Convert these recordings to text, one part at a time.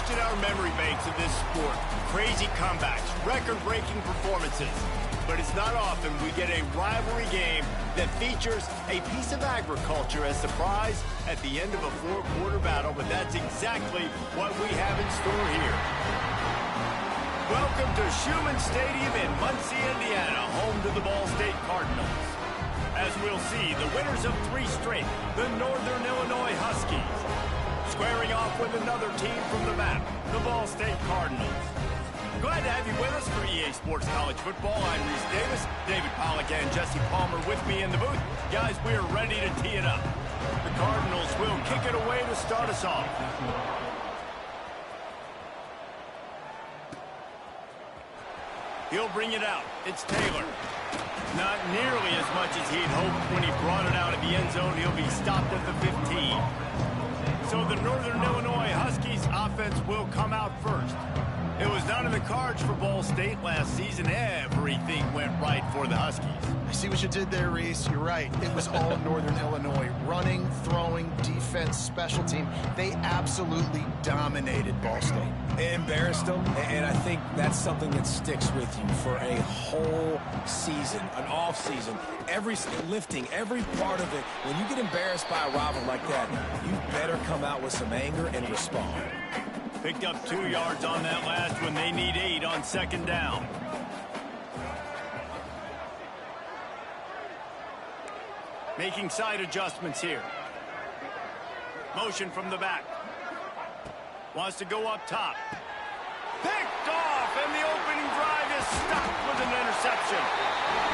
in our memory banks of this sport. Crazy comebacks, record-breaking performances. But it's not often we get a rivalry game that features a piece of agriculture as the prize at the end of a four-quarter battle, but that's exactly what we have in store here. Welcome to Schumann Stadium in Muncie, Indiana, home to the Ball State Cardinals. As we'll see, the winners of 3 straight, the Northern Illinois Huskies, squaring off with another team from the map, the Ball State Cardinals. Glad to have you with us for EA Sports College Football. I'm Reese Davis, David Pollack and Jesse Palmer with me in the booth. Guys, we're ready to tee it up. The Cardinals will kick it away to start us off. He'll bring it out. It's Taylor. Not nearly as much as he'd hoped when he brought it out of the end zone. He'll be stopped at the 15. So the Northern Illinois Huskies offense will come out first. It was not in the cards for Ball State last season. Everything went right for the Huskies. I see what you did there, Reese. You're right. It was all Northern Illinois. Running, throwing, defense, special team. They absolutely dominated Ball State. It embarrassed them, and I think that's something that sticks with you for a whole season, an off season. Lifting every part of it. When you get embarrassed by a rival like that, you better come out with some anger and respond. Picked up 2 yards on that last one. They need 8 on second down. Making side adjustments here. Motion from the back. Wants to go up top. Picked off, and the opening drive is stopped with an interception.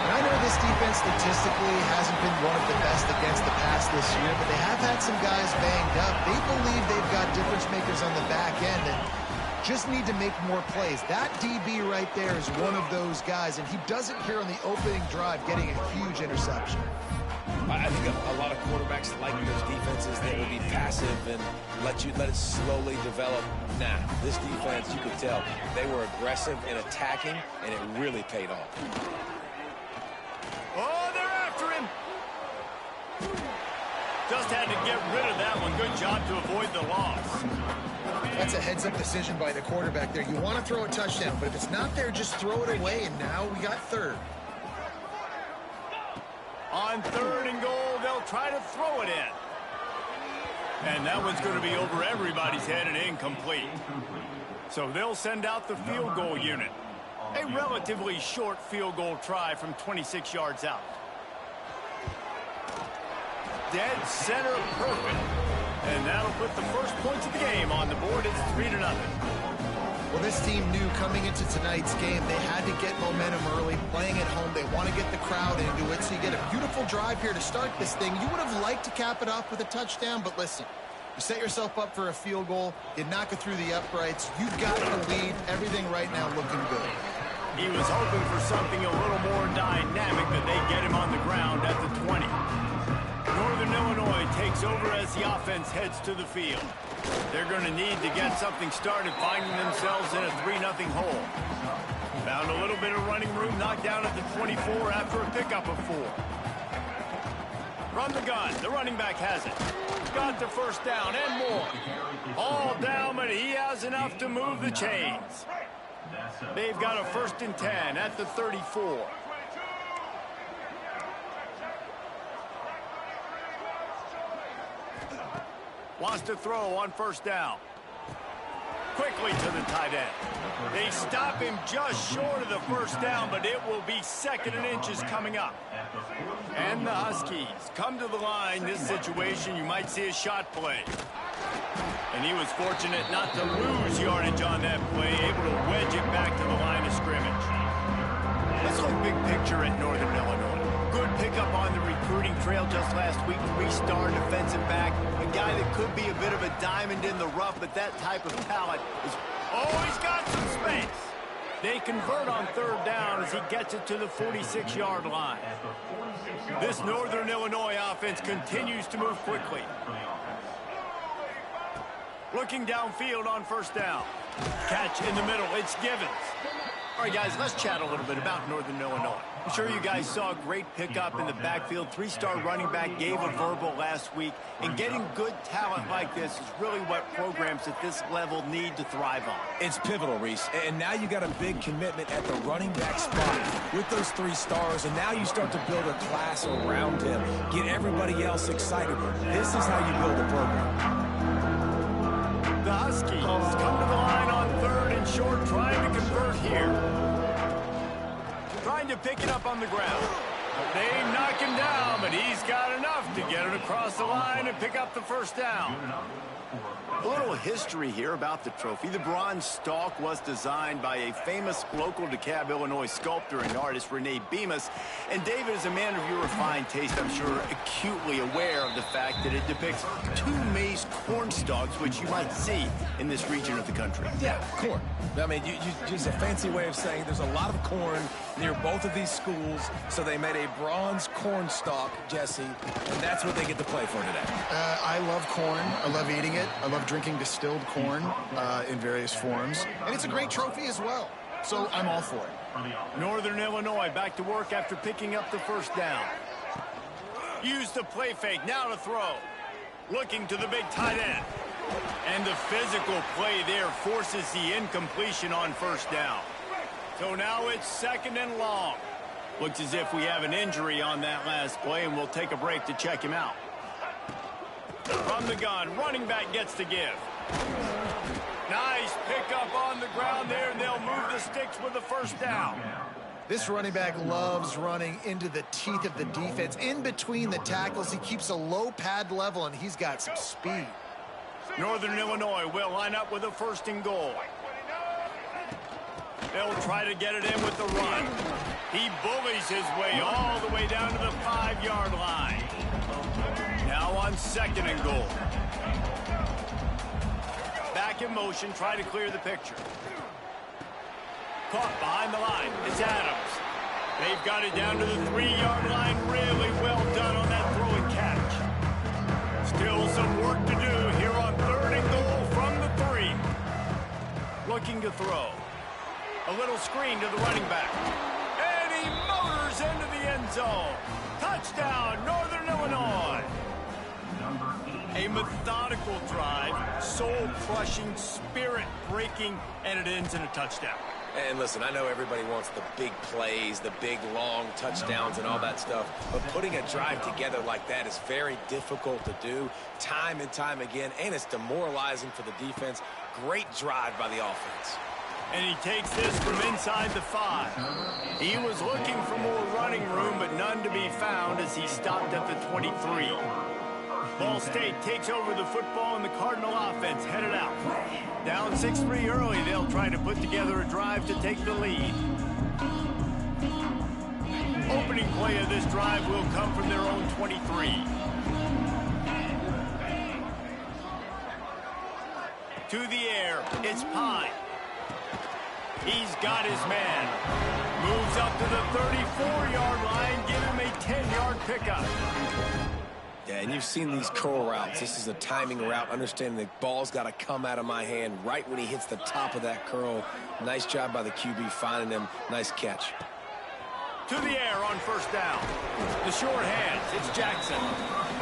And I know this defense statistically hasn't been one of the best against the pass this year, but they have had some guys banged up. They believe they've got difference makers on the back end and just need to make more plays. That DB right there is one of those guys, and he does it here on the opening drive, getting a huge interception. I think a lot of quarterbacks like those defenses that will be passive and let it slowly develop. Nah, this defense, you could tell, they were aggressive in attacking, and it really paid off. Oh, they're after him. Just had to get rid of that one. Good job to avoid the loss. That's a heads-up decision by the quarterback there. You want to throw a touchdown, but if it's not there, just throw it away, and now we got third. On 3rd and goal, they'll try to throw it in. And that one's going to be over everybody's head and incomplete. So they'll send out the field goal unit. A relatively short field goal try from 26 yards out. Dead center perfect. And that'll put the first points of the game on the board. It's 3-0. Well, this team knew coming into tonight's game they had to get momentum early. Playing at home, they want to get the crowd into it. So you get a beautiful drive here to start this thing. You would have liked to cap it off with a touchdown, but listen, you set yourself up for a field goal. You knock it through the uprights. You've got the lead. Everything right now looking good. He was hoping for something a little more dynamic, but they get him on the ground at the 20. Northern Illinois takes over as the offense heads to the field. They're going to need to get something started, finding themselves in a 3-0 hole. Found a little bit of running room, knocked down at the 24 after a pickup of 4. From the gun, the running back has it. Got the first down and more. All down, but he has enough to move the chains. They've got a 1st and 10 at the 34. Wants to throw on 1st down. Quickly to the tight end. They stop him just short of the 1st down, but it will be 2nd and inches coming up. And the Huskies come to the line. This situation, you might see a shot play. And he was fortunate not to lose yardage on that play, able to wedge it back to the line of scrimmage. Let's look big picture at Northern Illinois. Good pickup on the recruiting trail just last week. 3-star defensive back. A guy that could be a bit of a diamond in the rough, but that type of talent is... Oh, he's got some space. They convert on 3rd down as he gets it to the 46-yard line. This Northern Illinois offense continues to move quickly. Looking downfield on 1st down. Catch in the middle. It's Givens. All right, guys, let's chat a little bit about Northern Illinois. I'm sure you guys saw a great pickup in the backfield. Three-star running back gave a verbal last week. And getting good talent like this is really what programs at this level need to thrive on. It's pivotal, Reese. And now you got a big commitment at the running back spot with those 3 stars. And now you start to build a class around him. Get everybody else excited. This is how you build a program. The Huskies come to the line on 3rd and short, trying to convert here. Trying to pick it up on the ground. They knock him down, but he's got enough to get it across the line and pick up the first down. A little history here about the trophy. The bronze stalk was designed by a famous local DeKalb, Illinois sculptor and artist, Rene Bemis. And David is a man of your refined taste, I'm sure, acutely aware of the fact that it depicts 2 maize corn stalks, which you might see in this region of the country. Yeah, corn. I mean, you just a fancy way of saying there's a lot of corn near both of these schools, so they made a bronze corn stalk, Jesse, and that's what they get to play for today. I love corn. I love eating it. I love drinking distilled corn in various forms. And it's a great trophy as well. So I'm all for it. Northern Illinois back to work after picking up the first down. Use the play fake, now to throw. Looking to the big tight end. And the physical play there forces the incompletion on first down. So now it's 2nd and long. Looks as if we have an injury on that last play, and we'll take a break to check him out. From the gun, running back gets to give. Nice pickup on the ground there, and they'll move the sticks with the first down. This running back loves running into the teeth of the defense. In between the tackles, he keeps a low pad level, and he's got some speed. Northern Illinois will line up with a 1st and goal. They'll try to get it in with the run. He bullies his way all the way down to the 5-yard line. Now on 2nd and goal. Back in motion, try to clear the picture. Caught behind the line. It's Adams. They've got it down to the 3-yard line. Really well done on that throw and catch. Still some work to do here on 3rd and goal from the 3. Looking to throw. A little screen to the running back. And he motors into the end zone. Touchdown, Northern Illinois. A methodical drive, soul-crushing, spirit-breaking, and it ends in a touchdown. And listen, I know everybody wants the big plays, the big, long touchdowns and all that stuff, but putting a drive together like that is very difficult to do time and time again, and it's demoralizing for the defense. Great drive by the offense. And he takes this from inside the 5. He was looking for more running room, but none to be found as he stopped at the 23. Ball State takes over the football, and the Cardinal offense headed out. Down 6-3 early, they'll try to put together a drive to take the lead. Opening play of this drive will come from their own 23. To the air, it's Pine. He's got his man. Moves up to the 34-yard line, give him a 10-yard pickup. Yeah, and you've seen these curl routes. This is a timing route. Understanding the ball's got to come out of my hand right when he hits the top of that curl. Nice job by the QB finding him. Nice catch. To the air on first down. The short hands, it's Jackson.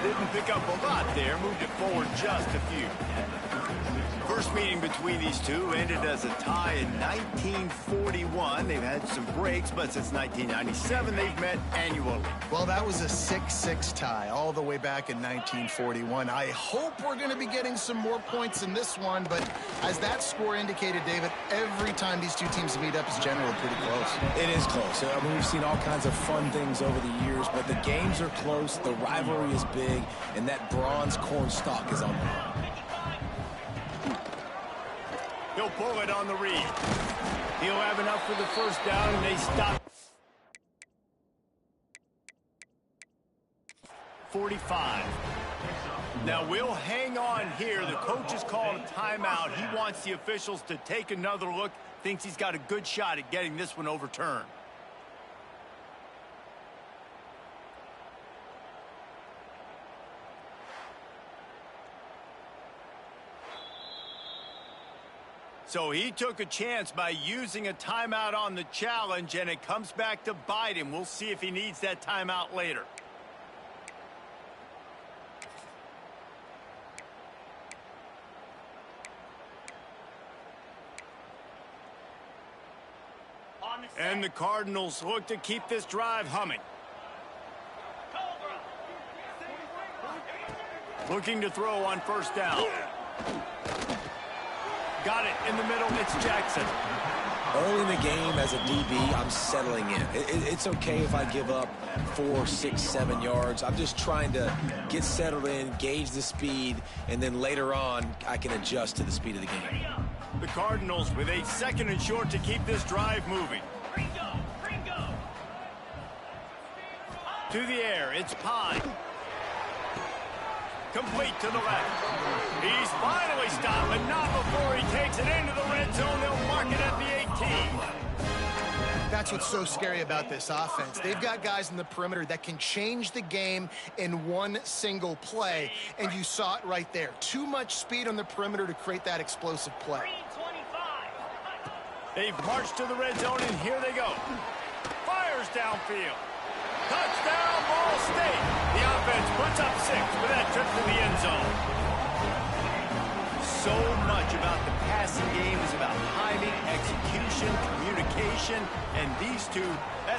Didn't pick up a lot there, moved it forward just a few. First meeting between these two ended as a tie in 1941. They've had some breaks, but since 1997, they've met annually. Well, that was a 6-6 tie all the way back in 1941. I hope we're going to be getting some more points in this one, but as that score indicated, David, every time these two teams meet up is generally pretty close. It is close. I mean, we've seen all kinds of fun things over the years, but the games are close, the rivalry is big, and that bronze corn stalk is on the line. He'll pull it on the read. He'll have enough for the first down, and they stop. 45. Now we'll hang on here. The coach has called a timeout. He wants the officials to take another look. Thinks he's got a good shot at getting this one overturned. So he took a chance by using a timeout on the challenge, and it comes back to bite him. We'll see if he needs that timeout later. And the Cardinals look to keep this drive humming. Looking to throw on first down. Got it in the middle. It's Jackson. Early in the game as a DB, I'm settling in. It's okay if I give up 4, 6, 7 yards. I'm just trying to get settled in, gauge the speed, and then later on, I can adjust to the speed of the game. The Cardinals with a 2nd and short to keep this drive moving. To the air, it's Pine. Complete to the left. He's finally stopped, but not before he takes it into the red zone. They'll mark it at the 18. That's what's so scary about this offense. They've got guys in the perimeter that can change the game in one single play, and you saw it right there. Too much speed on the perimeter to create that explosive play. They've marched to the red zone, and here they go. Fires downfield. Touchdown, Ball State. The offense puts up 6 with that trip to the end zone. So much about the passing game is about timing, execution, communication, and these two,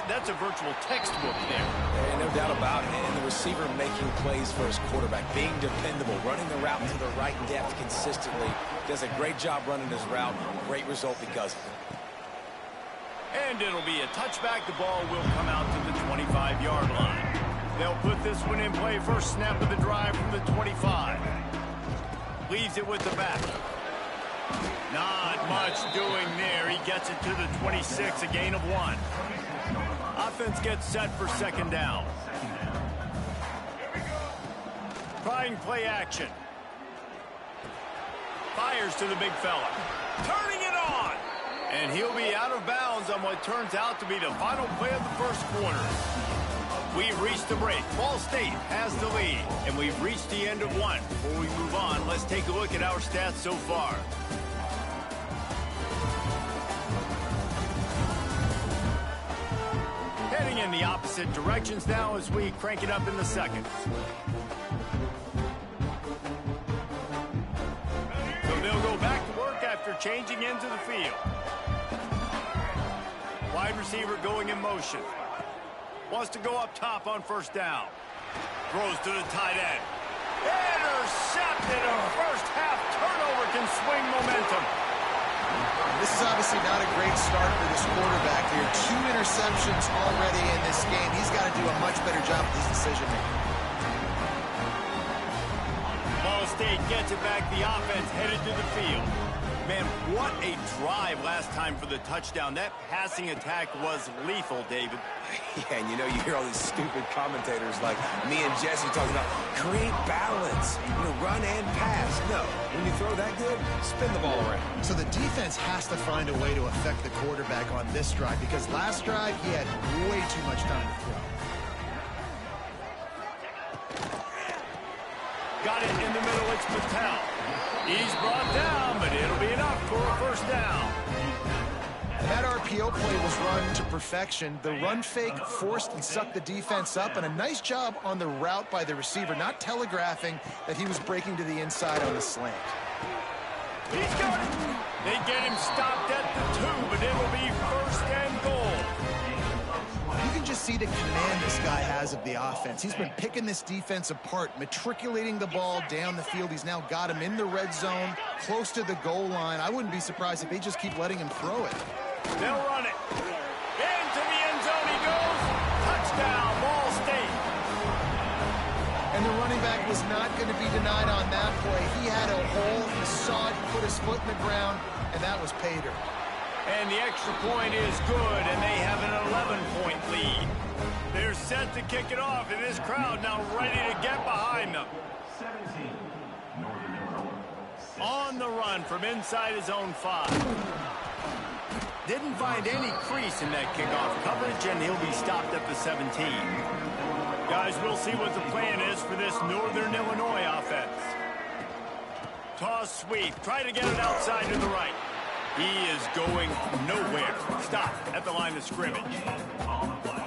that's a virtual textbook there. And no doubt about it. And the receiver making plays for his quarterback, being dependable, running the route to the right depth consistently. Does a great job running his route. Great result because of it. And it'll be a touchback. The ball will come out to the 25-yard line. They'll put this one in play. First snap of the drive from the 25. Leaves it with the back. Not much doing there. He gets it to the 26, a gain of 1. Offense gets set for 2nd down. Trying play action. Fires to the big fella. Turning it on. And he'll be out of bounds on what turns out to be the final play of the first quarter. We've reached the break. Ball State has the lead, and we've reached the end of 1. Before we move on, let's take a look at our stats so far. Heading in the opposite directions now as we crank it up in the 2nd. So they'll go back to work after changing into the field. Wide receiver going in motion. Wants to go up top on first down. Throws to the tight end. Intercepted. A first half turnover can swing momentum. This is obviously not a great start for this quarterback here. 2 interceptions already in this game. He's got to do a much better job with his decision making. Ball State gets it back. The offense headed to the field. Man, what a drive last time for the touchdown. That passing attack was lethal, David. Yeah, and you hear all these stupid commentators like me and Jesse talking about create balance, run and pass. No, when you throw that good, spin the ball around. So the defense has to find a way to affect the quarterback on this drive because last drive he had way too much time to throw. Got it in the middle. It's Patel. He's brought down, but it'll be enough for a first down. That RPO play was run to perfection. The run fake forced and sucked the defense up, and a nice job on the route by the receiver, not telegraphing that he was breaking to the inside on the slant. He's got it. They get him stopped at the 2, but it'll be first and goal. You can just see the command this guy has of the offense. He's been picking this defense apart, matriculating the ball down the field. He's now got him in the red zone, close to the goal line. I wouldn't be surprised if they just keep letting him throw it. They'll run it. Into the end zone he goes. Touchdown, Ball State. And the running back was not going to be denied on that play. He had a hole. He saw it, put his foot in the ground, and that was pay dirt. And the extra point is good, and they have an 11-point lead. They're set to kick it off, and this crowd now ready to get behind them. On the run from inside his own 5. Didn't find any crease in that kickoff coverage, and he'll be stopped at the 17. Guys, we'll see what the plan is for this Northern Illinois offense. Toss sweep. Try to get it outside to the right. He is going nowhere. Stop at the line of scrimmage.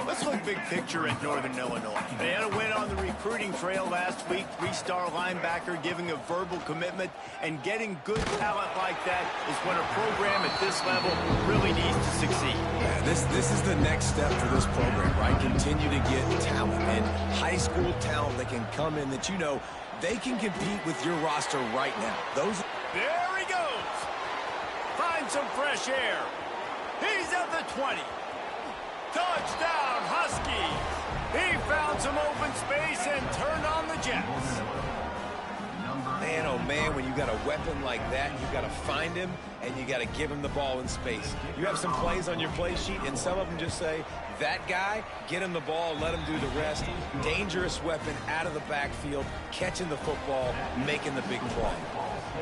Let's look big picture at Northern Illinois. They had a win on the recruiting trail last week. 3-star linebacker giving a verbal commitment, and getting good talent like that is when a program at this level really needs to succeed. Yeah, this is the next step for this program, right? Continue to get talent and high school talent that can come in that they can compete with your roster right now. There he goes. Find some fresh air. He's at the 20. Touchdown, Huskies. He found some open space and turned on the Jets. Man, oh man, when you got a weapon like that, you got to find him and you got to give him the ball in space. You have some plays on your play sheet, and some of them just say, that guy, get him the ball, let him do the rest. Dangerous weapon out of the backfield, catching the football, making the big play.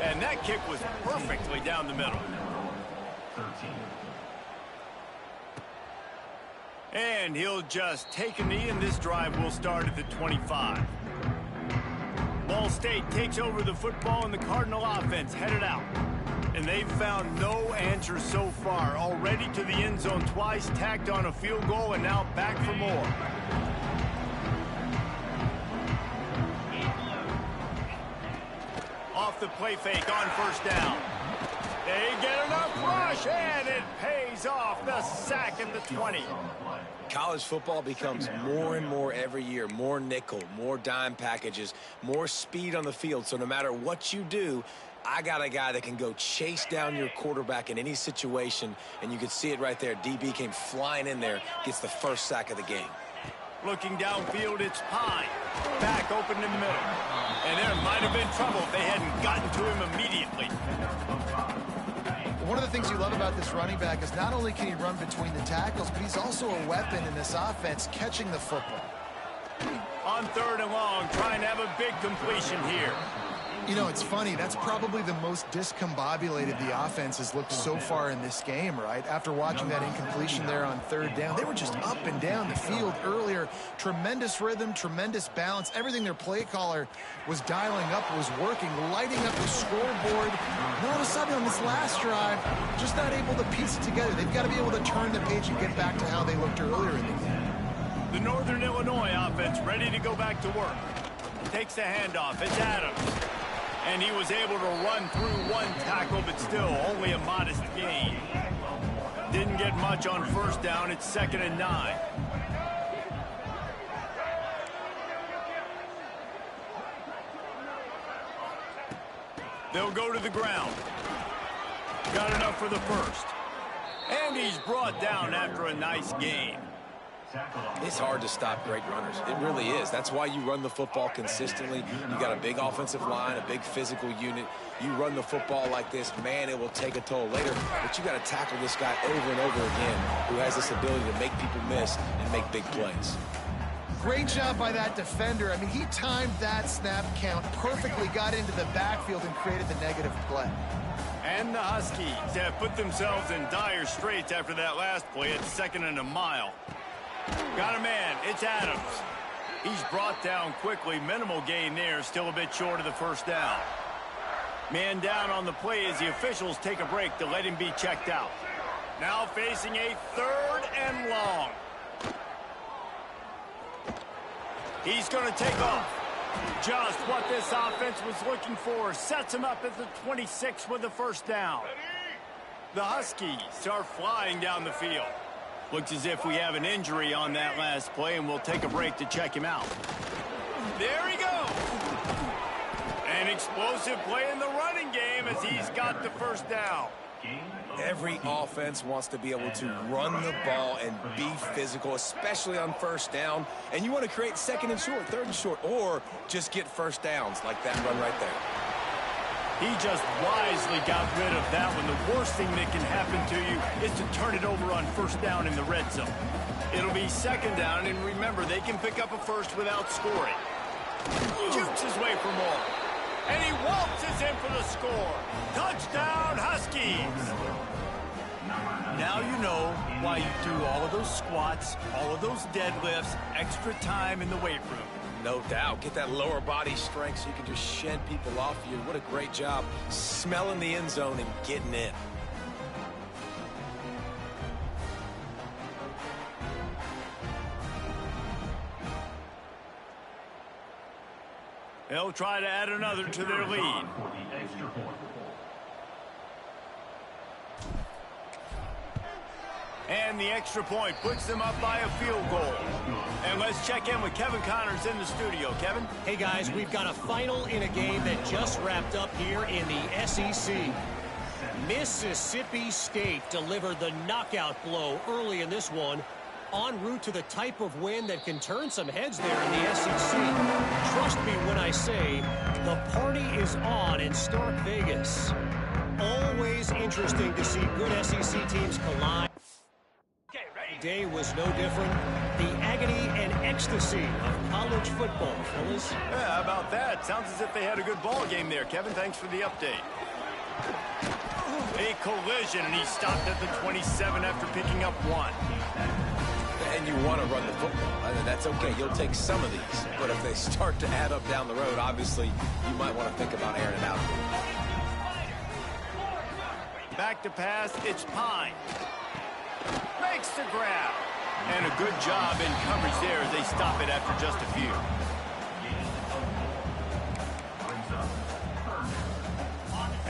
And that kick was perfectly down the middle. And he'll just take a knee, and this drive will start at the 25. Ball State takes over the football, and the Cardinal offense headed out. And they've found no answer so far. Already to the end zone twice, tacked on a field goal, and now back for more. Off the play fake on first down. They get enough rush, and it pays off. The sack at the 20. College football becomes more and more every year, more nickel, more dime packages, more speed on the field. So no matter what you do, I got a guy that can go chase down your quarterback in any situation, and you can see it right there. DB came flying in there, gets the first sack of the game. Looking downfield, it's Pine. Back open in the middle. And there might have been trouble if they hadn't gotten to him immediately. One of the things you love about this running back is not only can he run between the tackles, but he's also a weapon in this offense catching the football. On 3rd and long, trying to have a big completion here. You know, it's funny. That's probably the most discombobulated the offense has looked so far in this game, right? After watching that incompletion there on 3rd down, they were just up and down the field earlier. Tremendous rhythm, tremendous balance. Everything their play caller was dialing up was working, lighting up the scoreboard. And all of a sudden on this last drive, just not able to piece it together. They've got to be able to turn the page and get back to how they looked earlier in the game. The Northern Illinois offense ready to go back to work. Takes the handoff. It's Adams. And he was able to run through one tackle, but still only a modest gain. Didn't get much on first down. It's 2nd and 9. They'll go to the ground. Got enough for the first. And he's brought down after a nice gain. It's hard to stop great runners. It really is. That's why you run the football consistently. You got a big offensive line, a big physical unit. You run the football like this, man, it will take a toll later. But you got to tackle this guy over and over again who has this ability to make people miss and make big plays. Great job by that defender. I mean, he timed that snap count perfectly, got into the backfield and created the negative play. And the Huskies have put themselves in dire straits after that last play at 2nd and a mile. Got a man. It's Adams. He's brought down quickly. Minimal gain there. Still a bit short of the first down. Man down on the play as the officials take a break to let him be checked out. Now facing a 3rd and long. He's going to take off. Just what this offense was looking for. Sets him up at the 26 with the first down. The Huskies are flying down the field. Looks as if we have an injury on that last play, and we'll take a break to check him out. There he goes. An explosive play in the running game as he's got the first down. Every offense wants to be able to run the ball and be physical, especially on first down. And you want to create 2nd and short, 3rd and short, or just get first downs like that run right there. He just wisely got rid of that one. The worst thing that can happen to you is to turn it over on first down in the red zone. It'll be 2nd down, and remember, they can pick up a first without scoring. Jukes his way for more. And he waltzes in for the score. Touchdown, Huskies! Now you know why you do all of those squats, all of those deadlifts, extra time in the weight room. No doubt. Get that lower body strength so you can just shed people off you. What a great job smelling the end zone and getting in. They'll try to add another to their lead. And the extra point puts them up by a field goal. And let's check in with Kevin Connors in the studio. Kevin? Hey, guys, we've got a final in a game that just wrapped up here in the SEC. Mississippi State delivered the knockout blow early in this one, en route to the type of win that can turn some heads there in the SEC. Trust me when I say the party is on in Stark Vegas. Always interesting to see good SEC teams collide. Today was no different. The agony and ecstasy of college football, fellas. Yeah, how about that? Sounds as if they had a good ball game there, Kevin. Thanks for the update. A collision, and he stopped at the 27 after picking up 1. And you want to run the football. That's okay. You'll take some of these. But if they start to add up down the road, obviously, you might want to think about airing it out. Back to pass, it's Pine. Makes the grab. And a good job in coverage there as they stop it after just a few.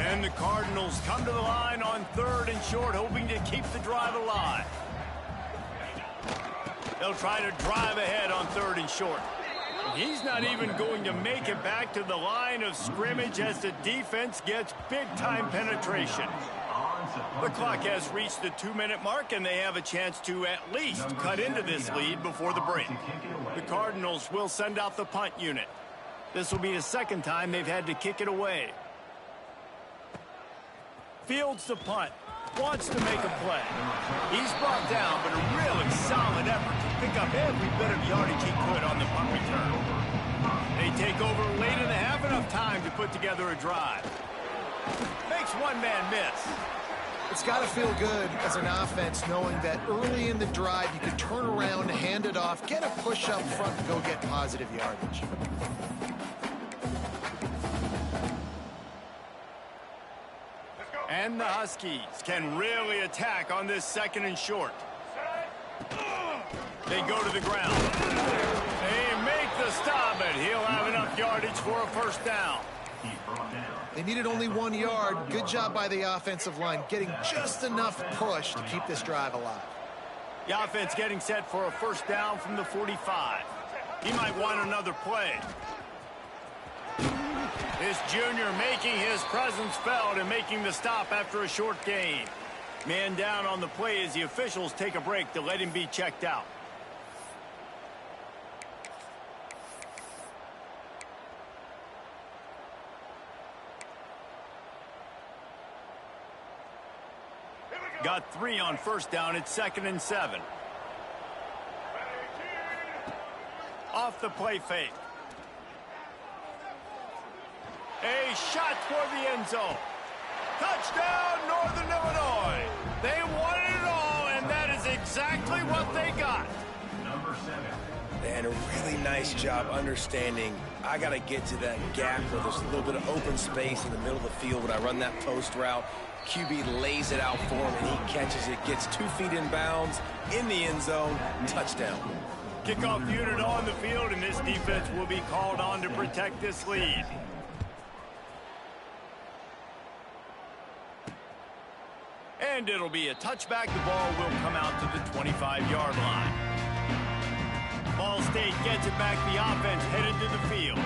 And the Cardinals come to the line on 3rd and short, hoping to keep the drive alive. They'll try to drive ahead on 3rd and short. He's not even going to make it back to the line of scrimmage as the defense gets big-time penetration. The clock has reached the 2-minute mark, and they have a chance to at least cut into this lead before the break. The Cardinals will send out the punt unit. This will be the second time they've had to kick it away. Fields the punt. Wants to make a play. He's brought down, but a really solid effort to pick up every bit of yardage he could on the punt return. They take over late in the half, enough time to put together a drive. Makes one man miss. It's got to feel good as an offense knowing that early in the drive you can turn around, hand it off, get a push up front, and go get positive yardage. And the Huskies can really attack on this 2nd and short. They go to the ground. They make the stop, but he'll have enough yardage for a 1st down. They needed only 1 yard. Good job by the offensive line, getting just enough push to keep this drive alive. The offense getting set for a 1st down from the 45. He might want another play. This junior making his presence felt and making the stop after a short gain. Man down on the play as the officials take a break to let him be checked out. Got 3 on 1st down. It's 2nd and 7. Off the play fake. A shot toward the end zone. Touchdown, Northern Illinois. They wanted it all, and that is exactly what they got. And a really nice job understanding I got to get to that gap where there's a little bit of open space in the middle of the field when I run that post route. QB lays it out for him, and he catches it, gets 2 feet in bounds, in the end zone, touchdown. Kickoff unit on the field, and this defense will be called on to protect this lead. And it'll be a touchback. The ball will come out to the 25-yard line. Ball State gets it back. The offense headed to the field.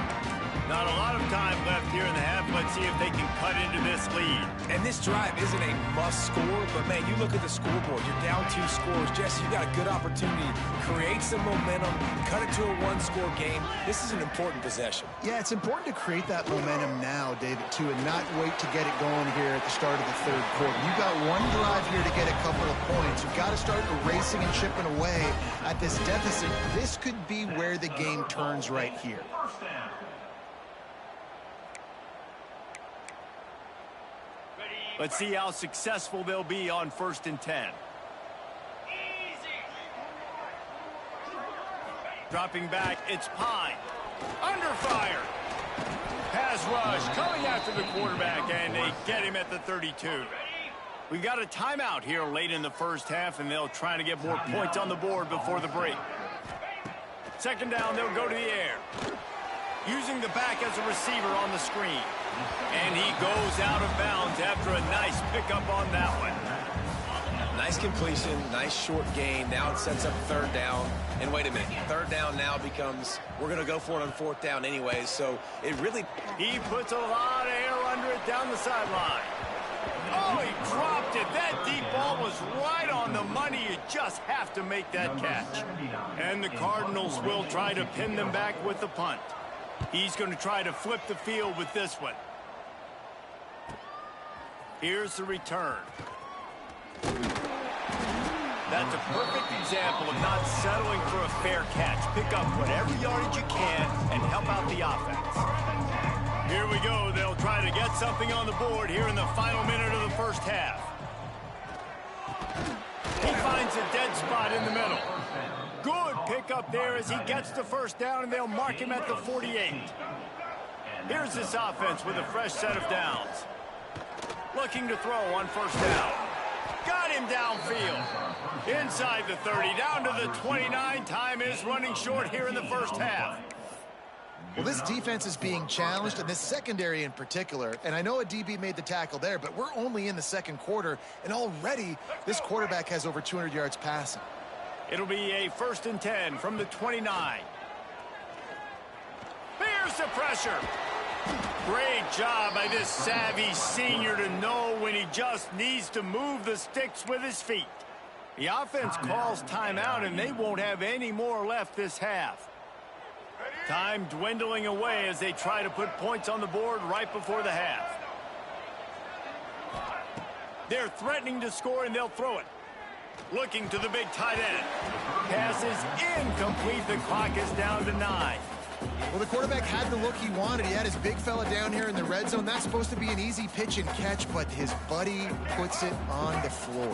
Not a lot of time left here in the half. Let's see if they can cut into this lead. And this drive isn't a must score, but man, you look at the scoreboard. You're down 2 scores. Jesse, you got a good opportunity to create some momentum, cut it to a 1-score game. This is an important possession. Yeah, it's important to create that momentum now, David, too, and not wait to get it going here at the start of the 3rd quarter. You've got 1 drive here to get a couple of points. You've got to start erasing and chipping away at this deficit. This could be where the game turns right here. Let's see how successful they'll be on 1st and 10. Dropping back, it's Pine. Under fire. Pass rush coming after the quarterback, and they get him at the 32. We've got a timeout here late in the 1st half, and they'll try to get more points on the board before the break. 2nd down, they'll go to the air. Using the back as a receiver on the screen. And he goes out of bounds after a nice pickup on that one. Nice completion, nice short gain. Now it sets up third down. And wait a minute, third down now becomes, we're going to go for it on fourth down anyways. So it really... He puts a lot of air under it down the sideline. Oh, he dropped it. That deep ball was right on the money. You just have to make that catch. And the Cardinals will try to pin them back with the punt. He's going to try to flip the field with this one. Here's the return. That's a perfect example of not settling for a fair catch. Pick up whatever yardage you can and help out the offense. Here we go. They'll try to get something on the board here in the final minute of the first half. He finds a dead spot in the middle. Good pickup there as he gets the first down, and they'll mark him at the 48. Here's this offense with a fresh set of downs. Looking to throw on first down. Got him downfield. Inside the 30, down to the 29. Time is running short here in the first half. Well, this defense is being challenged, and this secondary in particular. And I know a DB made the tackle there, but we're only in the second quarter, and already this quarterback has over 200 yards passing. It'll be a 1st and 10 from the 29. Here's the pressure. Great job by this savvy senior to know when he just needs to move the sticks with his feet. The offense calls timeout, and they won't have any more left this half. Time dwindling away as they try to put points on the board right before the half. They're threatening to score, and they'll throw it. Looking to the big tight end. Pass is incomplete. The clock is down to 9. Well, the quarterback had the look he wanted. He had his big fella down here in the red zone. That's supposed to be an easy pitch and catch, but his buddy puts it on the floor.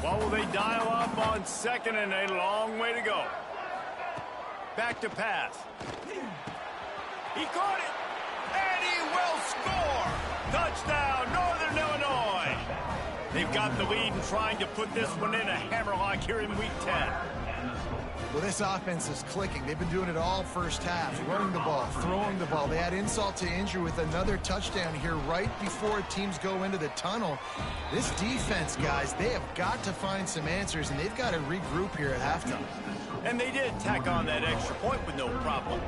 What will they dial up on second, and a long way to go. Back to pass. He caught it, and he will score. Touchdown, Northern Illinois. They've got the lead and trying to put this one in a hammerlock here in Week 10. Well, this offense is clicking. They've been doing it all first half, running the ball, throwing the ball. They had insult to injury with another touchdown here right before teams go into the tunnel. This defense, guys, they have got to find some answers, and they've got to regroup here at halftime. And they did tack on that extra point with no problem.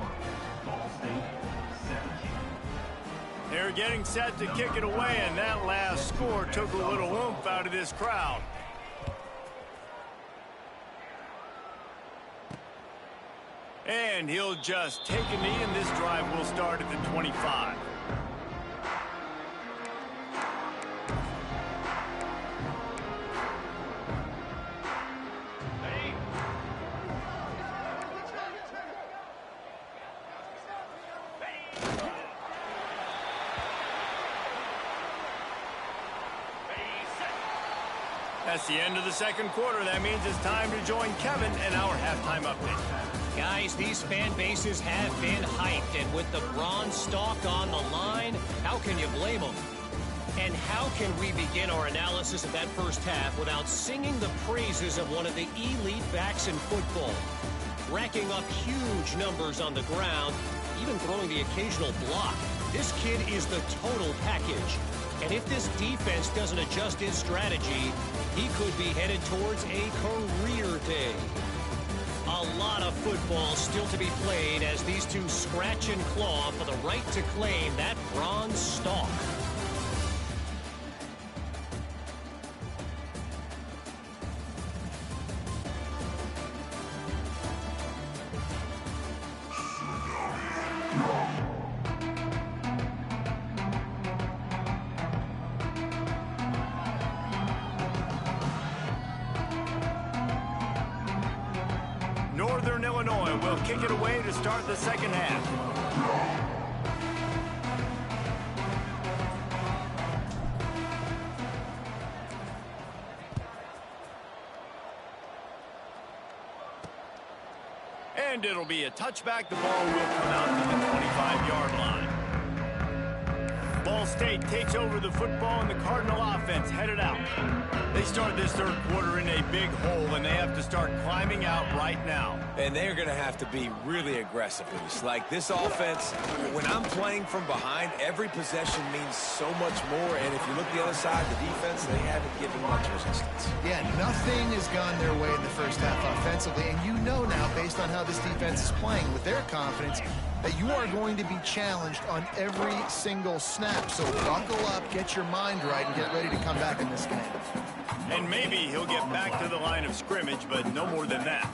They're getting set to kick it away, and that last score took a little oomph out of this crowd. And he'll just take a knee, and this drive will start at the 25. That's the end of the second quarter. That means it's time to join Kevin and our halftime update. Guys, these fan bases have been hyped, and with the bronze stalk on the line, how can you blame them? And how can we begin our analysis of that first half without singing the praises of one of the elite backs in football? Racking up huge numbers on the ground, even throwing the occasional block. This kid is the total package. And if this defense doesn't adjust its strategy, he could be headed towards a career day. A lot of football still to be played as these two scratch and claw for the right to claim that bronze stalk. Northern Illinois will kick it away to start the second half. And it'll be a touchback. The ball will come out to the 25-yard line. Ball Ball State takes over the football, and the Cardinal offense headed out. They start this third quarter in a big hole, and they have to start climbing out right now. And they're going to have to be really aggressive with this. Like this offense, when I'm playing from behind, every possession means so much more. And if you look the other side, the defense, they haven't given much resistance. Yeah, nothing has gone their way in the first half offensively. And you know now, based on how this defense is playing with their confidence, that you are going to be challenged on every single snap. So buckle up, get your mind right, and get ready to come back in this game. And maybe he'll get back to the line of scrimmage, but no more than that.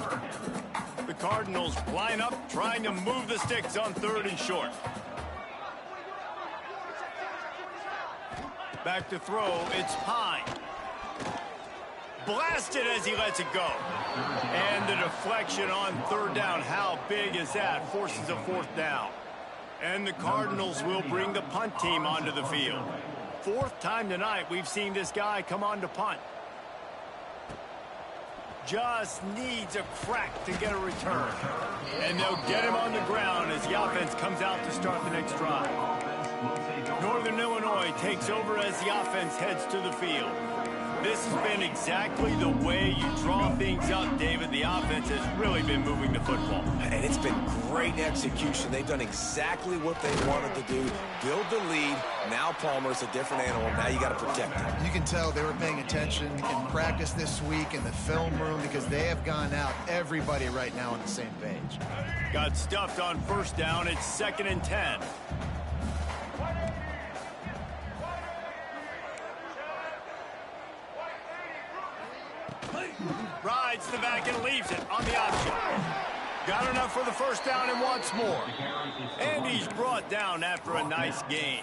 The Cardinals line up, trying to move the sticks on 3rd and short. Back to throw, it's Pine. Blasted as he lets it go. And the deflection on 3rd down. How big is that? Forces a 4th down. And the Cardinals will bring the punt team onto the field. 4th time tonight we've seen this guy come on to punt. Just needs a crack to get a return. And they'll get him on the ground as the offense comes out to start the next drive. Northern Illinois takes over as the offense heads to the field. This has been exactly the way you draw things up, David. The offense has really been moving the football. And it's been great execution. They've done exactly what they wanted to do. Build the lead. Now Palmer's a different animal. Now you got to protect him. You can tell they were paying attention in practice this week in the film room because they have gone out, everybody right now on the same page. Got stuffed on 1st down. It's 2nd and 10. Rides the back and leaves it on the option. Got enough for the 1st down and wants more. And he's brought down after a nice gain.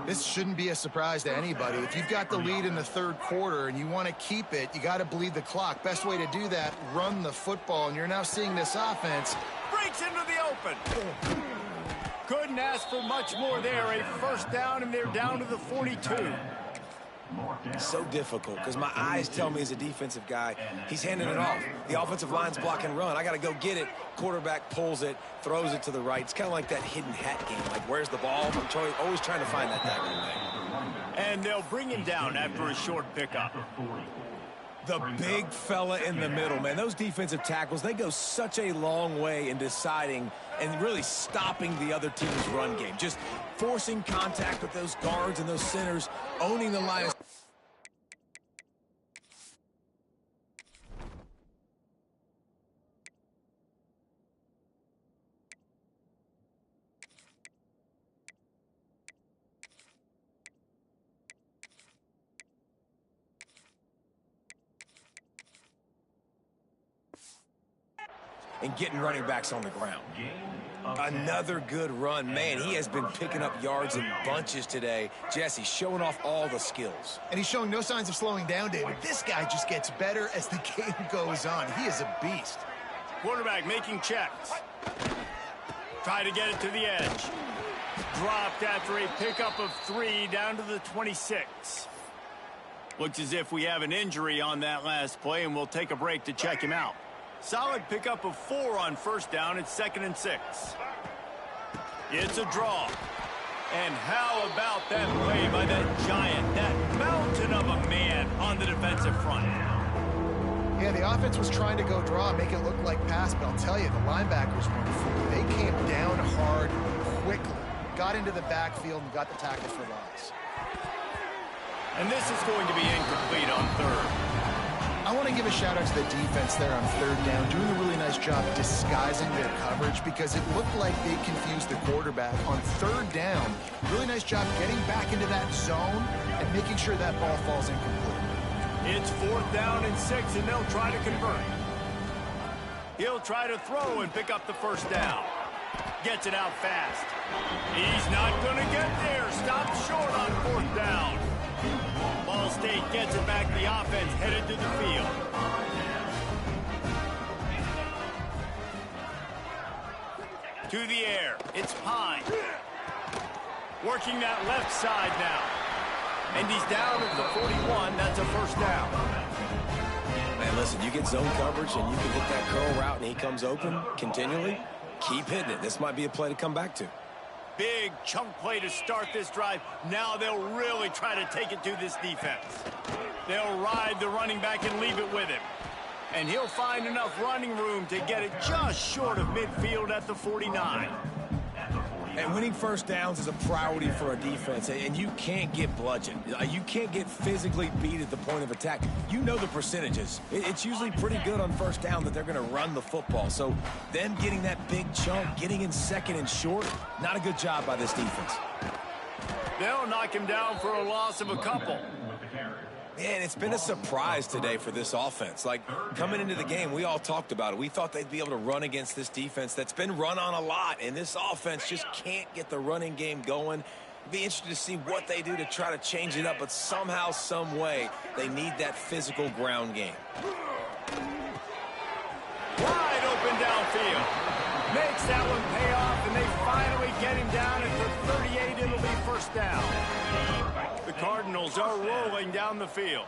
This shouldn't be a surprise to anybody. If you've got the lead in the 3rd quarter and you want to keep it, you got to bleed the clock. Best way to do that, run the football. And you're now seeing this offense. Breaks into the open. Couldn't ask for much more there. A 1st down, and they're down to the 42. So difficult because my eyes tell me as a defensive guy, he's handing it off. The offensive line's block and run. I got to go get it. Quarterback pulls it, throws it to the right. It's kind of like that hidden hat game. Like, where's the ball? I'm always trying to find that tag. And they'll bring him down after a short pickup. The big fella in the middle, man. Those defensive tackles, they go such a long way in deciding and really stopping the other team's run game. Just forcing contact with those guards and those centers, owning the line of... and getting running backs on the ground. Another good run. Man, he has been picking up yards in bunches today. Jesse showing off all the skills. And he's showing no signs of slowing down, David. This guy just gets better as the game goes on. He is a beast. Quarterback making checks. Try to get it to the edge. Dropped after a pickup of 3 down to the 26. Looks as if we have an injury on that last play, and we'll take a break to check him out. Solid pickup of 4 on 1st down. It's 2nd and 6. It's a draw. And how about that play by that giant, that mountain of a man on the defensive front? Yeah, the offense was trying to go draw, make it look like pass, but I'll tell you, the linebackers were fooled. They came down hard quickly, got into the backfield, and got the tackle for loss. And this is going to be incomplete on 3rd. I want to give a shout out to the defense there on 3rd down, doing a really nice job disguising their coverage because it looked like they confused the quarterback on 3rd down. Really nice job getting back into that zone and making sure that ball falls incomplete. It's 4th down and 6, and they'll try to convert. He'll try to throw and pick up the 1st down. Gets it out fast. He's not going to get there. Stopped short on 4th down. Ball State gets it back. The offense headed to the field. To the air. It's Pine. Working that left side now. And he's down at the 41. That's a 1st down. Man, listen, you get zone coverage and you can hit that curl route and he comes open continually. Keep hitting it. This might be a play to come back to. Big chunk play to start this drive. Now they'll really try to take it to this defense. They'll ride the running back and leave it with him. And he'll find enough running room to get it just short of midfield at the 49. And winning first downs is a priority for a defense, and you can't get bludgeoned. You can't get physically beat at the point of attack. You know the percentages. It's usually pretty good on first down that they're going to run the football. So them getting that big chunk, getting in second and short, not a good job by this defense. They'll knock him down for a loss of a couple. Man, it's been a surprise today for this offense. Like, coming into the game, we all talked about it. We thought they'd be able to run against this defense that's been run on a lot, and this offense just can't get the running game going. It'd be interesting to see what they do to try to change it up, but somehow, some way, they need that physical ground game. Wide open downfield. Makes that one pay off, and they finally get him down at the 38. It'll be first down. The Cardinals are rolling down the field.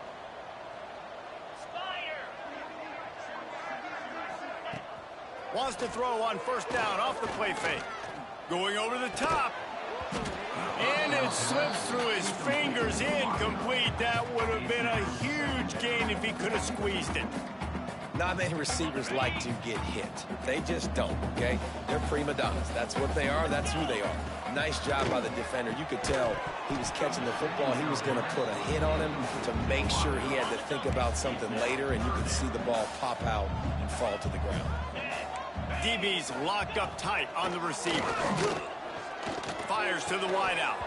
Wants to throw on first down off the play fake. Going over the top. And it slips through his fingers, incomplete. That would have been a huge gain if he could have squeezed it. Not many receivers like to get hit. They just don't, okay? They're prima donnas. That's what they are. That's who they are. Nice job by the defender. You could tell he was catching the football. He was going to put a hit on him to make sure he had to think about something later, and you could see the ball pop out and fall to the ground. DB's locked up tight on the receiver. Fires to the wideout.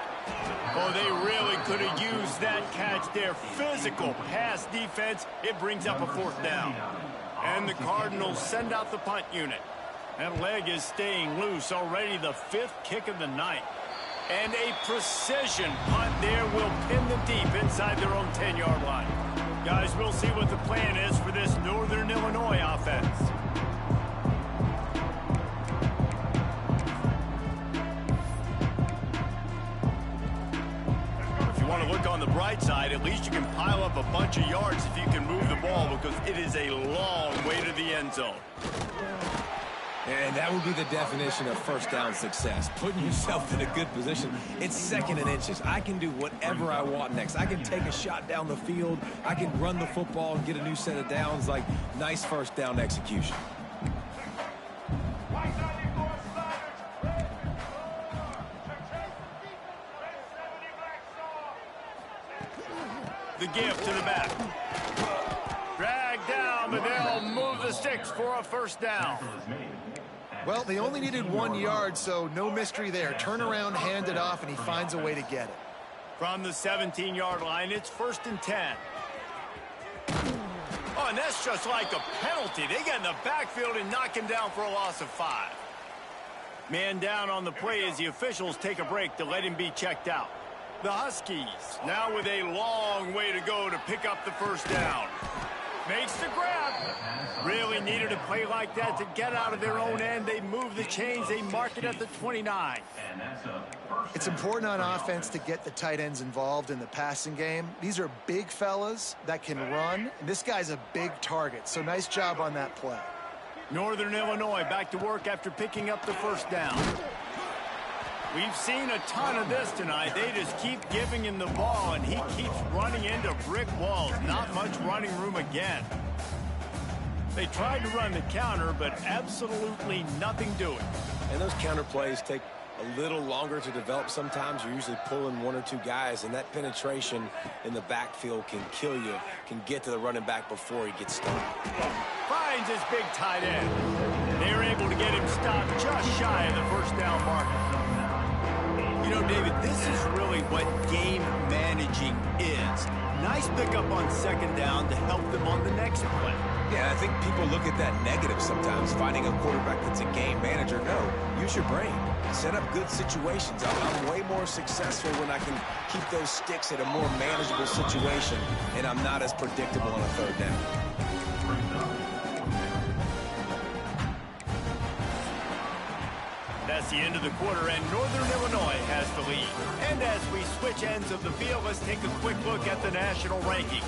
Oh, they really could have used that catch there. Physical pass defense. It brings up a fourth down. And the Cardinals send out the punt unit. That leg is staying loose. Already the 5th kick of the night. And a precision punt there will pin them deep inside their own 10-yard line. Guys, we'll see what the plan is for this Northern Illinois offense. Look on the bright side, at least you can pile up a bunch of yards if you can move the ball, because it is a long way to the end zone. And that would be the definition of first down success, putting yourself in a good position. It's second and inches. I can do whatever I want next. I can take a shot down the field. I can run the football and get a new set of downs. Like, nice first down execution. The give to the back. Drag down, but they'll move the sticks for a first down. Well, they only needed 1 yard, so no mystery there. Turn around, hand it off, and he finds a way to get it. From the 17-yard line, it's 1st and 10. Oh, and that's just like a penalty. They get in the backfield and knock him down for a loss of 5. Man down on the play as the officials take a break to let him be checked out. The Huskies now with a long way to go to pick up the first down. Makes the grab. Really needed a play like that to get out of their own end. They move the chains. They mark it at the 29. It's important on offense to get the tight ends involved in the passing game. These are big fellas that can run. And this guy's a big target, so nice job on that play. Northern Illinois back to work after picking up the first down. We've seen a ton of this tonight. They just keep giving him the ball, and he keeps running into brick walls. Not much running room again. They tried to run the counter, but absolutely nothing doing. And those counter plays take a little longer to develop sometimes. You're usually pulling 1 or 2 guys, and that penetration in the backfield can kill you, can get to the running back before he gets started. Finds his big tight end. They're able to get him stopped just shy of the first down marker. You know, David, this is really what game managing is. Nice pickup on second down to help them on the next play. Yeah, I think people look at that negative sometimes, finding a quarterback that's a game manager. No, use your brain. Set up good situations. I'm way more successful when I can keep those sticks at a more manageable situation, and I'm not as predictable on a third down. That's the end of the quarter, and Northern Illinois has the lead. And as we switch ends of the field, let's take a quick look at the national rankings.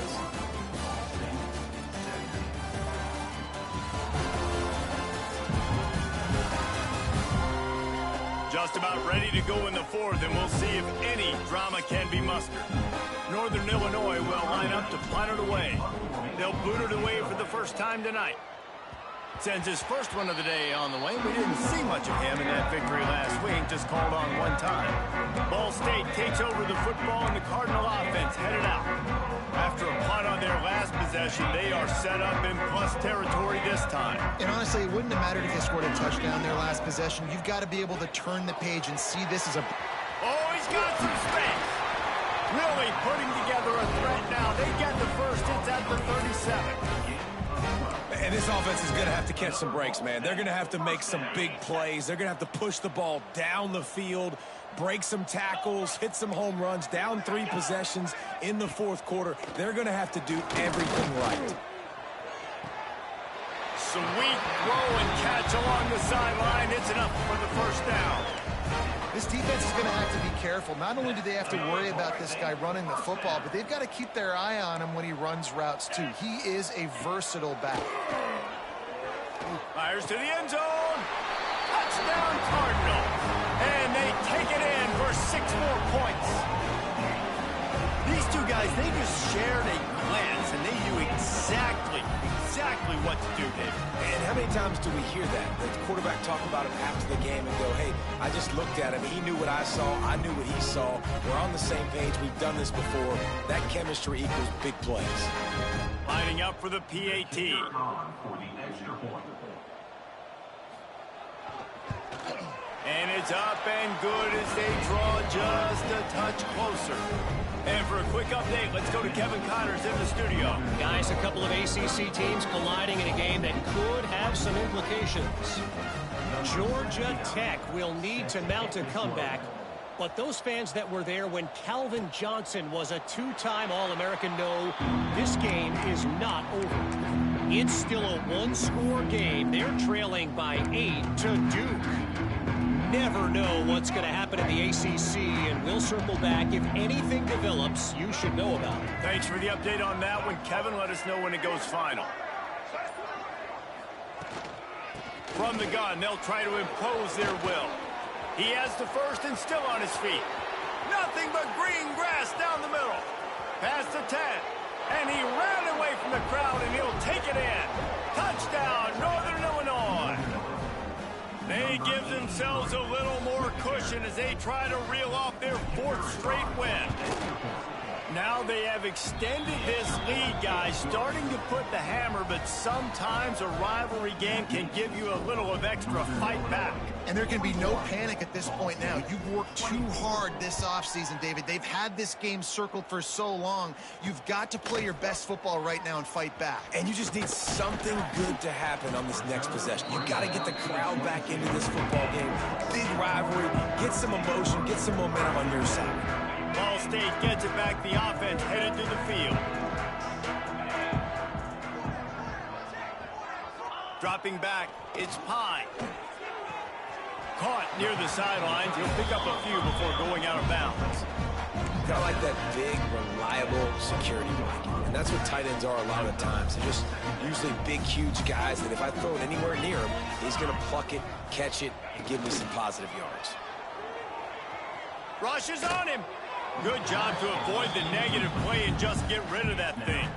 Just about ready to go in the fourth, and we'll see if any drama can be mustered. Northern Illinois will line up to punt it away. They'll boot it away for the first time tonight. Sends his first one of the day on the way. We didn't see much of him in that victory last week, just called on one time. Ball State takes over the football, and the Cardinal offense headed out. After a punt on their last possession, they are set up in plus territory this time. And honestly, it wouldn't have mattered if they scored a touchdown their last possession. You've got to be able to turn the page and see this as a... Oh, he's got some space. Really putting together a threat now. They get the first. It's at the 37. And this offense is going to have to catch some breaks, man. They're going to have to make some big plays. They're going to have to push the ball down the field, break some tackles, hit some home runs, down 3 possessions in the fourth quarter. They're going to have to do everything right. Sweet throw and catch along the sideline. It's enough for the first down. This defense is going to have to be careful. Not only do they have to worry about this guy running the football, but they've got to keep their eye on him when he runs routes, too. He is a versatile back. Fires to the end zone. Touchdown, Cardinals. And they take it in for 6 more points. These two guys, they just shared a glance, and they knew exactly what to do, David. And how many times do we hear that? The quarterback talk about him after the game and go, hey, I just looked at him. He knew what I saw. I knew what he saw. We're on the same page. We've done this before. That chemistry equals big plays. Lining up for the PAT. And it's up and good as they draw just a touch closer. And for a quick update, let's go to Kevin Connors in the studio. Guys, a couple of ACC teams colliding in a game that could have some implications. Georgia Tech will need to mount a comeback, but those fans that were there when Calvin Johnson was a 2-time All-American know this game is not over. It's still a 1-score game. They're trailing by 8 to Duke. Never know what's going to happen in the ACC, and we'll circle back. If anything develops, you should know about it. Thanks for the update on that one, Kevin. Let us know when it goes final. From the gun, they'll try to impose their will. He has the first and still on his feet. Nothing but green grass down the middle. Past the 10. And he ran away from the crowd, and he'll take it in. Touchdown, Northern Illinois. They give themselves a little more cushion as they try to reel off their 4th straight win. Now they have extended this lead, guys, starting to put the hammer, but sometimes a rivalry game can give you a little of extra fight back. And there can be no panic at this point now. You've worked too hard this offseason, David. They've had this game circled for so long. You've got to play your best football right now and fight back. And you just need something good to happen on this next possession. You've got to get the crowd back into this football game. Big rivalry. Get some emotion. Get some momentum on your side. Ball State gets it back. The offense headed to the field. Dropping back, it's Pine. Caught near the sidelines. He'll pick up a few before going out of bounds. Kind of like that big, reliable security blanket. And that's what tight ends are a lot of the times. They're just usually big, huge guys that if I throw it anywhere near him, he's going to pluck it, catch it, and give me some positive yards. Rush is on him. Good job to avoid the negative play and just get rid of that thing.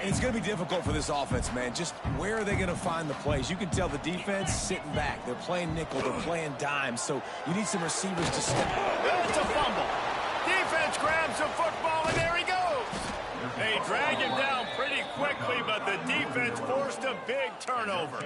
It's going to be difficult for this offense, man. Just where are they going to find the plays? You can tell the defense sitting back. They're playing nickel. They're playing dime. So you need some receivers to step up. It's a fumble. Defense grabs the football, and there he goes. They drag him down pretty quickly, but the defense forced a big turnover.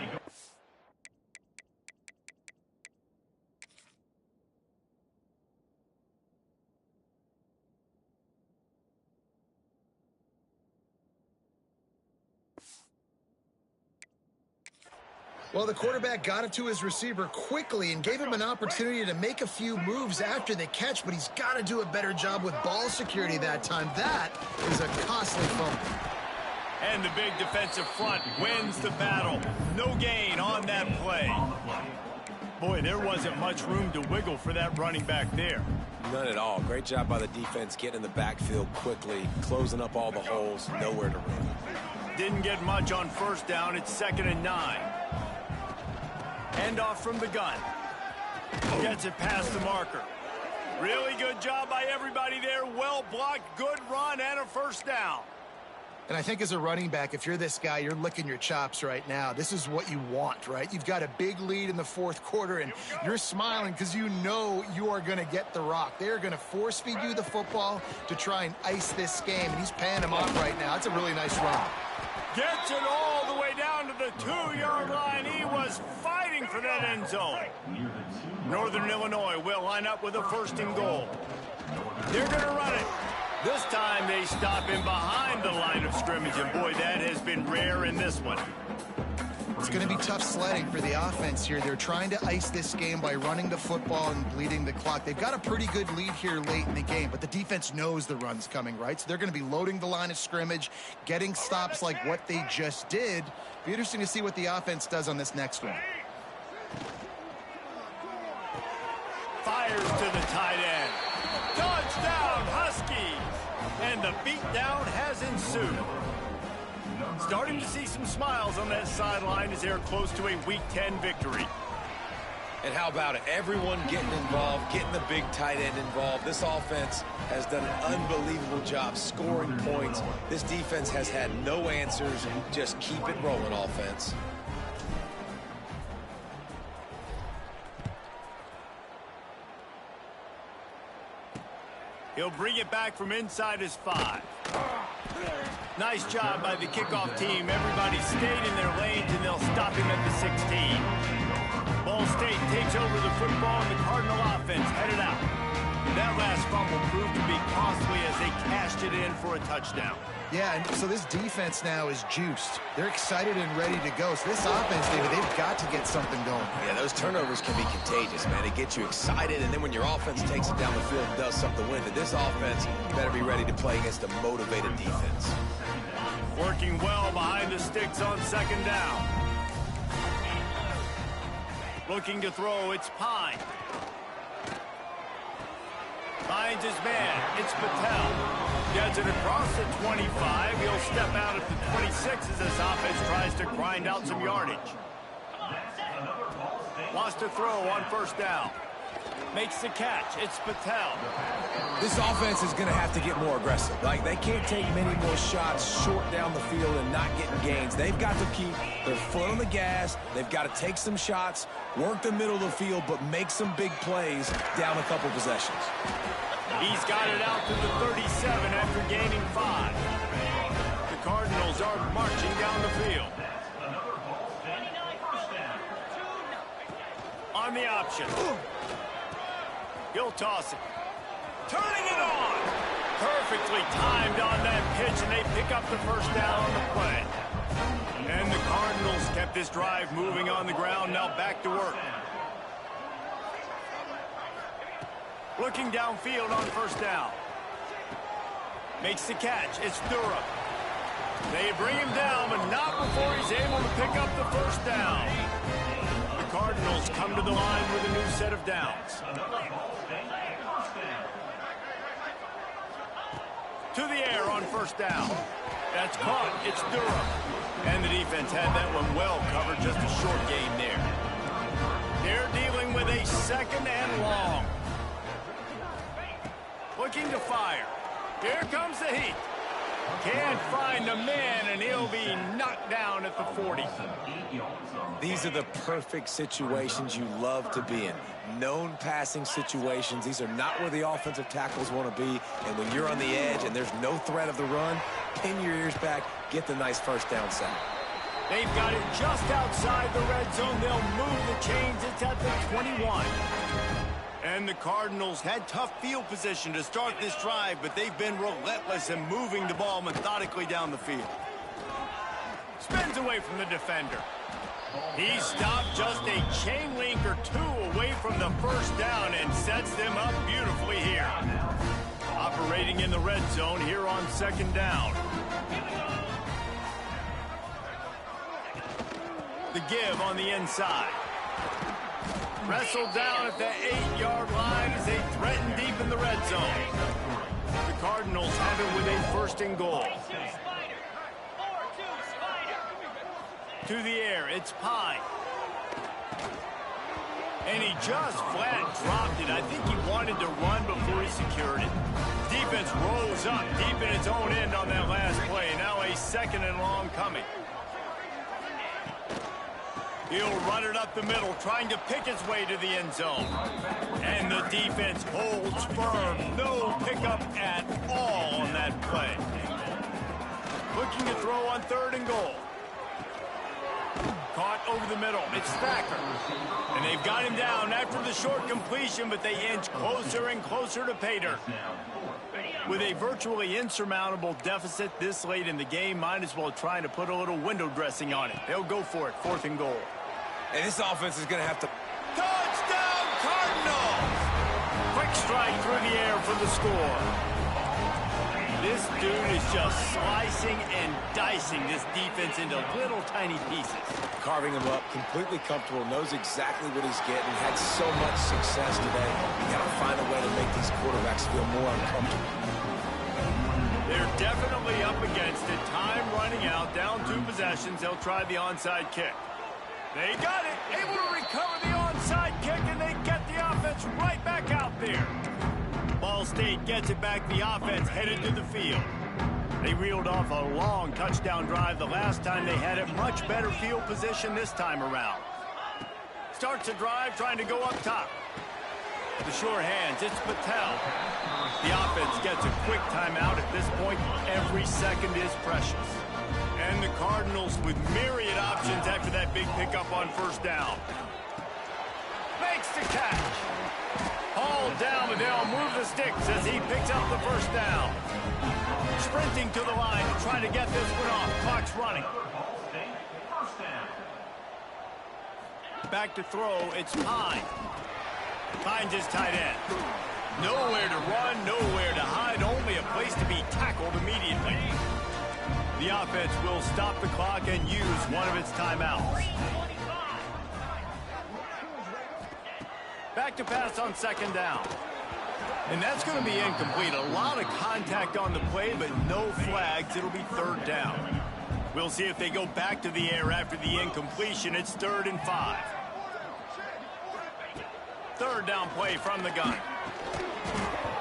Well, the quarterback got it to his receiver quickly and gave him an opportunity to make a few moves after the catch, but he's got to do a better job with ball security that time. That is a costly fumble. And the big defensive front wins the battle. No gain on that play. Boy, there wasn't much room to wiggle for that running back there. None at all. Great job by the defense getting in the backfield quickly, closing up all the holes, nowhere to run. Didn't get much on first down. It's 2nd and 9. Hand off from the gun. Gets it past the marker. Really good job by everybody there. Well blocked, good run, and a first down. And I think as a running back, if you're this guy, you're licking your chops right now. This is what you want, right? You've got a big lead in the fourth quarter, and you're smiling because you know you are going to get the rock. They're going to force-feed you the football to try and ice this game, and he's paying them off right now. That's a really nice run. Gets it all the way down to the 2-yard line. He was fighting for that end zone. Northern Illinois will line up with a 1st and goal. They're going to run it. This time they stop him behind the line of scrimmage, and boy, that has been rare in this one. It's going to be tough sledding for the offense here. They're trying to ice this game by running the football and bleeding the clock. They've got a pretty good lead here late in the game, but the defense knows the run's coming, right? So they're going to be loading the line of scrimmage, getting stops like what they just did. Be interesting to see what the offense does on this next one. Fires to the tight end. Touchdown, Huskies! And the beatdown has ensued. Starting to see some smiles on that sideline as they're close to a Week 10 victory. And how about it? Everyone getting involved, getting the big tight end involved. This offense has done an unbelievable job scoring points. This defense has had no answers. Just keep it rolling, offense. He'll bring it back from inside his 5. Nice job by the kickoff team. Everybody stayed in their lanes, and they'll stop him at the 16. Ball State takes over the football, and the Cardinal offense headed out. That last fumble proved to be costly as they cashed it in for a touchdown. Yeah, and so this defense now is juiced. They're excited and ready to go. So this offense, David, they've got to get something going. Yeah, those turnovers can be contagious, man. It gets you excited, and then when your offense takes it down the field and does something to win it, this offense better be ready to play against a motivated defense. Working well behind the sticks on 2nd down. Looking to throw, it's Pine. Finds his man, it's Patel. Gets it across the 25. He'll step out at the 26 as this offense tries to grind out some yardage. Wants to throw on 1st down. Makes the catch. It's Patel. This offense is going to have to get more aggressive. Like, they can't take many more shots short down the field and not getting gains. They've got to keep their foot on the gas. They've got to take some shots, work the middle of the field, but make some big plays down a couple possessions. He's got it out to the 37 after gaining 5. The Cardinals are marching down the field. On the option. He'll toss it. Turning it on. Perfectly timed on that pitch, and they pick up the 1st down on the play. And the Cardinals kept this drive moving on the ground. Now back to work. Looking downfield on 1st down. Makes the catch. It's Durham. They bring him down, but not before he's able to pick up the 1st down. The Cardinals come to the line with a new set of downs. To the air on 1st down. That's caught. It's Durham. And the defense had that one well covered. Just a short gain there. They're dealing with a 2nd and long. Looking to fire. Here comes the heat. Can't find the man, and he'll be knocked down at the 40. These are the perfect situations you love to be in. Known passing situations. These are not where the offensive tackles want to be. And when you're on the edge and there's no threat of the run, pin your ears back, get the nice 1st down sack. They've got it just outside the red zone. They'll move the chains. It's at the 21. And the Cardinals had tough field position to start this drive, but they've been relentless in moving the ball methodically down the field. Spins away from the defender. He stopped just a chain link or 2 away from the 1st down and sets them up beautifully here. Operating in the red zone here on 2nd down. The give on the inside. Wrestled down at the 8-yard line as they threaten deep in the red zone. The Cardinals have it with a 1st and goal. To the air, it's Pine. And he just flat dropped it. I think he wanted to run before he secured it. Defense rolls up deep in its own end on that last play. Now a 2nd and long coming. He'll run it up the middle, trying to pick his way to the end zone. And the defense holds firm. No pickup at all on that play. Looking to throw on 3rd and goal. Caught over the middle. It's Thacker. And they've got him down after the short completion, but they inch closer and closer to pay dirt. With a virtually insurmountable deficit this late in the game, might as well try to put a little window dressing on it. They'll go for it, 4th and goal. And this offense is going to have to... Touchdown, Cardinals! Quick strike through the air for the score. This dude is just slicing and dicing this defense into little tiny pieces. Carving him up, completely comfortable, knows exactly what he's getting, had so much success today. You got to find a way to make these quarterbacks feel more uncomfortable. They're definitely up against it. Time running out, down 2 possessions. They'll try the onside kick. They got it, able to recover the onside kick, and they get the offense right back out there. Ball State gets it back. The offense headed to the field. They reeled off a long touchdown drive the last time they had it. Much better field position this time around. Starts a drive trying to go up top. The sure hands, it's Patel. The offense gets a quick timeout at this point. Every second is precious. And the Cardinals with myriad options after that big pickup on 1st down. Makes the catch. Hauled down, but they'll move the sticks as he picks up the 1st down. Sprinting to the line to try to get this one off. Clock's running. Back to throw, it's Pine. Finds his tight end. Nowhere to run, nowhere to hide, only a place to be tackled immediately. The offense will stop the clock and use one of its timeouts. Back to pass on 2nd down. And that's going to be incomplete. A lot of contact on the play, but no flags. It'll be 3rd down. We'll see if they go back to the air after the incompletion. It's 3rd and 5. 3rd down play from the gun.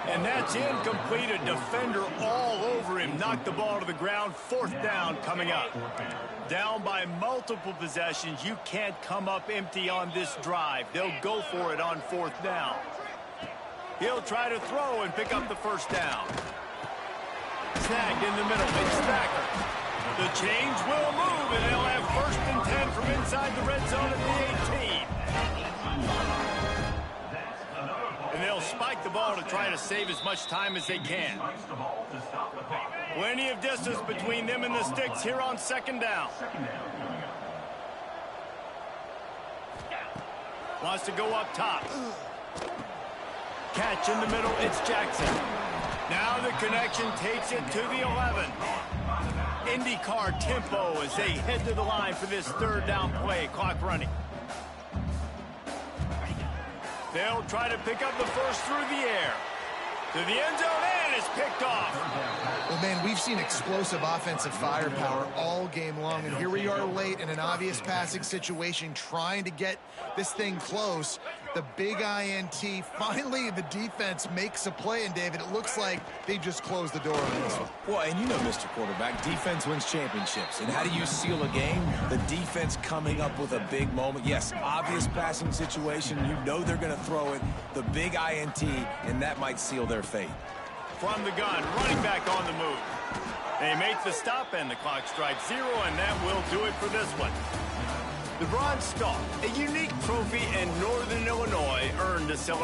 And that's incomplete. A defender all over him. Knocked the ball to the ground. 4th down coming up. Down by multiple possessions. You can't come up empty on this drive. They'll go for it on 4th down. He'll try to throw and pick up the 1st down. Snagged in the middle. It's Thacker. The chains will move, and they'll have 1st and 10 from inside the red zone at the 18. And they'll spike the ball to try to save as much time as they can. Plenty of distance between them and the sticks here on 2nd down. Wants to go up top. Catch in the middle, it's Jackson. Now the connection takes it to the 11. IndyCar tempo as they head to the line for this 3rd down play. Clock running. They'll try to pick up the 1st through the air. To the end zone, and it's picked off. Well, man, we've seen explosive offensive firepower all game long, and here we are late in an obvious passing situation trying to get this thing close. The big INT, finally the defense makes a play, and David, it looks like they just closed the door on this one. Well, and you know, Mr. Quarterback, defense wins championships. And how do you seal a game? The defense coming up with a big moment. Yes, obvious passing situation. You know they're going to throw it. The big INT, and that might seal their fate. From the gun, running back on the move. They make the stop, and the clock strikes 0, and that will do it for this one. The Bronze Star, a unique trophy in Northern Illinois, earned to celebrate.